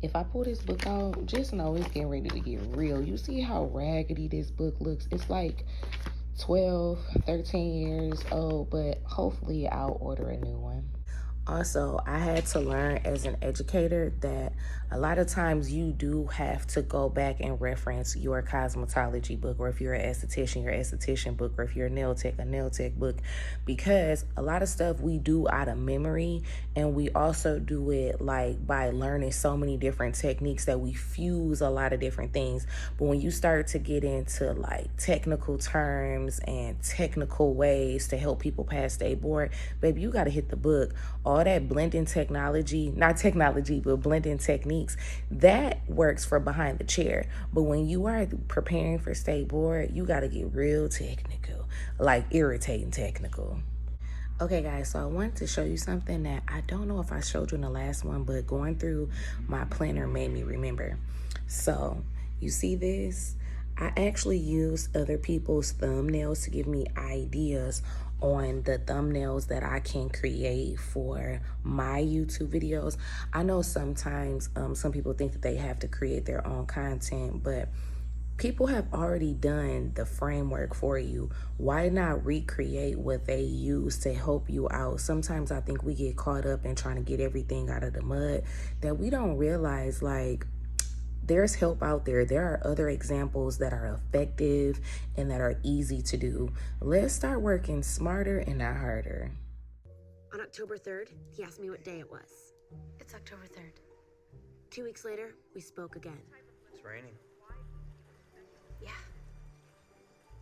If I pull this book out, just know it's getting ready to get real. You see how raggedy this book looks? It's like 12, 13 years old, but hopefully I'll order a new one. Also, I had to learn as an educator that a lot of times you do have to go back and reference your cosmetology book, or if you're an esthetician, your esthetician book, or if you're a nail tech book, because a lot of stuff we do out of memory, and we also do it like by learning so many different techniques that we fuse a lot of different things. But when you start to get into like technical terms and technical ways to help people pass their board, baby, you got to hit the book. All that blending technology, not technology, but blending techniques, that works for behind the chair. But when you are preparing for state board, you got to get real technical, like irritating technical. Okay, guys, so I wanted to show you something that I don't know if I showed you in the last one, but going through my planner made me remember. So you see this? I actually used other people's thumbnails to give me ideas on the thumbnails that I can create for my YouTube videos. I know sometimes some people think that they have to create their own content, but people have already done the framework for you. Why not recreate what they use to help you out? Sometimes I think we get caught up in trying to get everything out of the mud that we don't realize, like, there's help out there. There are other examples that are effective and that are easy to do. Let's start working smarter and not harder. On October 3rd, he asked me what day it was. It's October 3rd. 2 weeks later, we spoke again. It's raining. Yeah.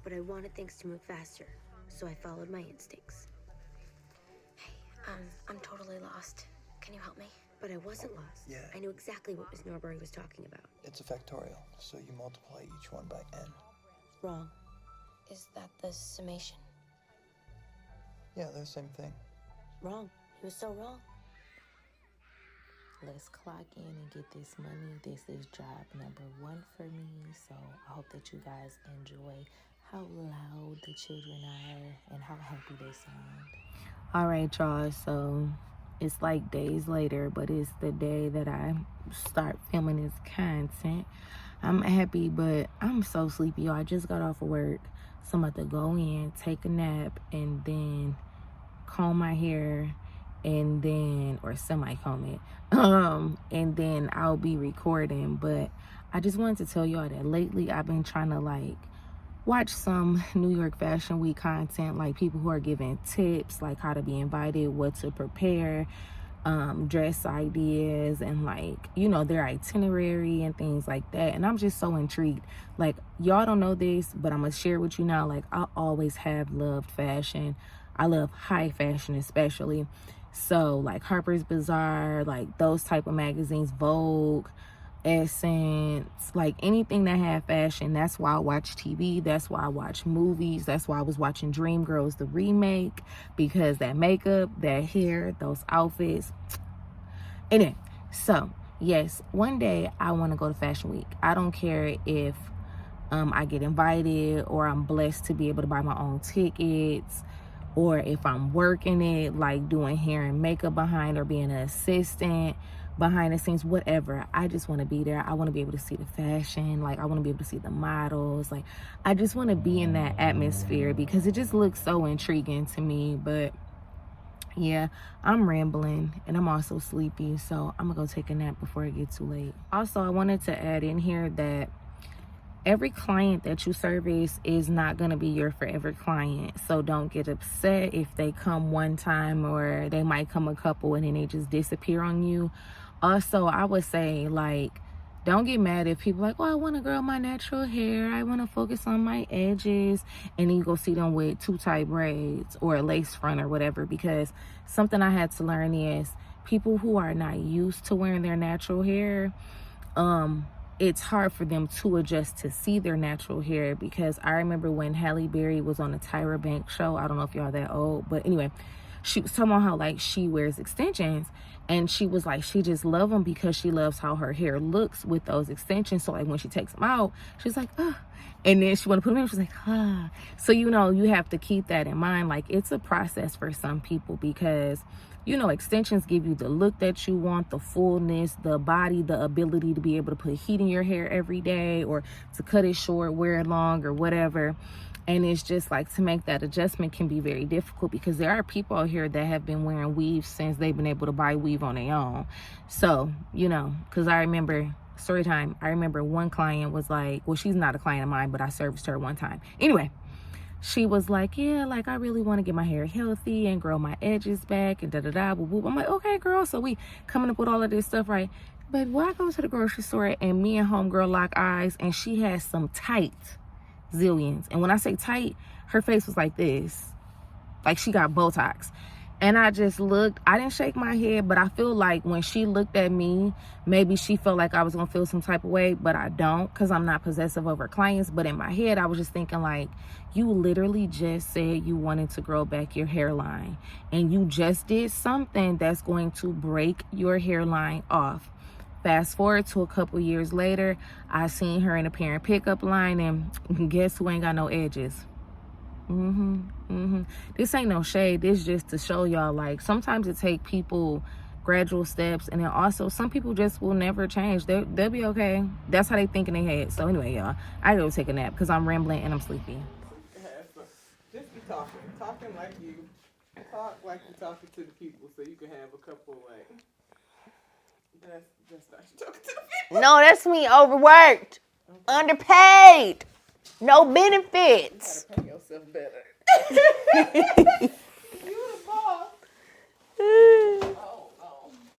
But I wanted things to move faster, so I followed my instincts. Hey, I'm totally lost. Can you help me? But I wasn't lost. Yeah. I knew exactly what Miss Norbury was talking about. It's a factorial, so you multiply each one by n. Wrong. Is that the summation? Yeah, they're the same thing. Wrong. He was so wrong. Let's clock in and get this money. This is job number 1 for me. So I hope that you guys enjoy how loud the children are and how happy they sound. All right, y'all. So it's like days later, but it's the day that I start filming this content. I'm happy, but I'm so sleepy, y'all. I just got off of work. So I'm about to go in, take a nap, and then comb my hair, and then, or semi-comb it. And then I'll be recording. But I just wanted to tell y'all that lately I've been trying to like watch some New York Fashion Week content, like people who are giving tips, like how to be invited, what to prepare, dress ideas, and like, you know, their itinerary and things like that. And I'm just so intrigued. Like, y'all don't know this, but I'm gonna share with you now. Like, I always have loved fashion. I love high fashion especially. So like Harper's Bazaar, like those type of magazines, Vogue, Essence, like anything that had fashion. That's why I watch TV. That's why I watch movies. That's why I was watching Dreamgirls, the remake, because that makeup, that hair, those outfits. Anyway, so yes, one day I want to go to Fashion Week. I don't care if I get invited or I'm blessed to be able to buy my own tickets, or if I'm working it, like doing hair and makeup behind, or being an assistant behind the scenes, whatever. I just want to be there. I want to be able to see the fashion. Like, I want to be able to see the models. Like, I just want to be in that atmosphere because it just looks so intriguing to me. But yeah, I'm rambling and I'm also sleepy, so I'm gonna go take a nap before it gets too late. Also, I wanted to add in here that every client that you service is not going to be your forever client. So don't get upset if they come one time, or they might come a couple and then they just disappear on you. Also, I would say, like, don't get mad if people like, oh, I want to grow my natural hair, I want to focus on my edges, and then you go see them with 2-tie braids or a lace front or whatever. Because something I had to learn is people who are not used to wearing their natural hair, it's hard for them to adjust to see their natural hair. Because I remember when Halle Berry was on the Tyra Banks show, I don't know if y'all that old, but anyway, she was talking about how like she wears extensions, and she was like, she just loves them because she loves how her hair looks with those extensions. So like when she takes them out, she's like, ah, and then she want to put them in, she's like, ah. So, you know, you have to keep that in mind. Like, it's a process for some people, because you know, extensions give you the look that you want, the fullness, the body, the ability to be able to put heat in your hair every day, or to cut it short, wear it long, or whatever. And it's just like, to make that adjustment can be very difficult, because there are people out here that have been wearing weaves since they've been able to buy weave on their own. So, you know, because I remember, story time, I remember one client was like, well, she's not a client of mine, but I serviced her one time. Anyway, she was like, yeah, like, I really want to get my hair healthy and grow my edges back and da-da-da, whoop. I'm like, okay, girl. So we coming up with all of this stuff, right? But when I go to the grocery store and me and homegirl lock eyes, and she has some tight zillions. And when I say tight, her face was like this. Like she got Botox. And I just looked. I didn't shake my head, but I feel like when she looked at me, maybe she felt like I was going to feel some type of way, but I don't, because I'm not possessive over clients. But in my head, I was just thinking like, you literally just said you wanted to grow back your hairline, and you just did something that's going to break your hairline off. Fast forward to a couple years later, I seen her in a parent pickup line, and guess who ain't got no edges? This ain't no shade. This just to show y'all, like, sometimes it take people gradual steps, and then also some people just will never change. They'll be okay. That's how they think in their head. So anyway, y'all, I go take a nap because I'm rambling and I'm sleepy. Just be talking like you talk like you're talking to the people, so you can have a couple like. That's not you talking to the people. No, that's me, overworked, underpaid, no benefits. You gotta pay yourself better. You the boss.